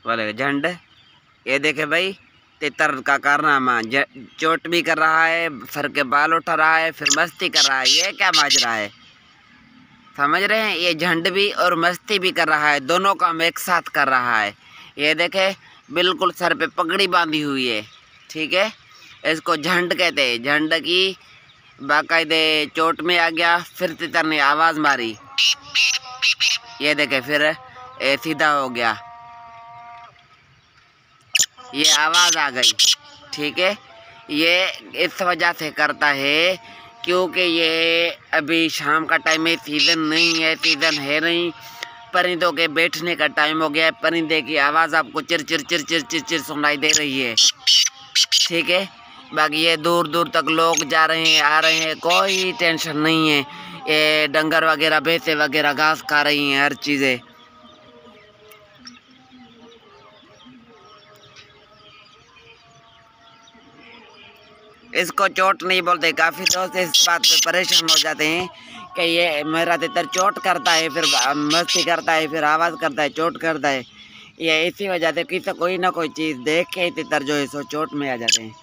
बोले झंड। ये देखे भाई तितर का कारनामा, चोट भी कर रहा है, सर के बाल उठा रहा है, फिर मस्ती कर रहा है। ये क्या माजरा है, समझ रहे हैं? ये झंड भी और मस्ती भी कर रहा है, दोनों काम एक साथ कर रहा है। ये देखे बिल्कुल सर पे पगड़ी बांधी हुई है, ठीक है। इसको झंड कहते हैं। झंड की बाकायदे चोट में आ गया, फिर तितर ने आवाज़ मारी। ये देखे फिर सीधा हो गया, ये आवाज़ आ गई, ठीक है। ये इस वजह से करता है क्योंकि ये अभी शाम का टाइम है, सीज़न नहीं है, सीज़न है नहीं, परिंदों के बैठने का टाइम हो गया है। परिंदे की आवाज़ आपको चिर चिर चिर चिर चिर चिर सुनाई दे रही है, ठीक है। बाकी ये दूर दूर तक लोग जा रहे हैं, आ रहे हैं, कोई टेंशन नहीं है। ये डंगर वगैरह भैंसे वगैरह घास खा रही हैं, हर चीज़ें। इसको चोट नहीं बोलते। काफ़ी दोस्त इस बात पे परेशान हो जाते हैं कि ये मेरा तितर चोट करता है, फिर मस्ती करता है, फिर आवाज़ करता है, चोट करता है। ये इसी वजह से किसी कोई ना कोई चीज़ देख के तितर जो है सो चोट में आ जाते हैं।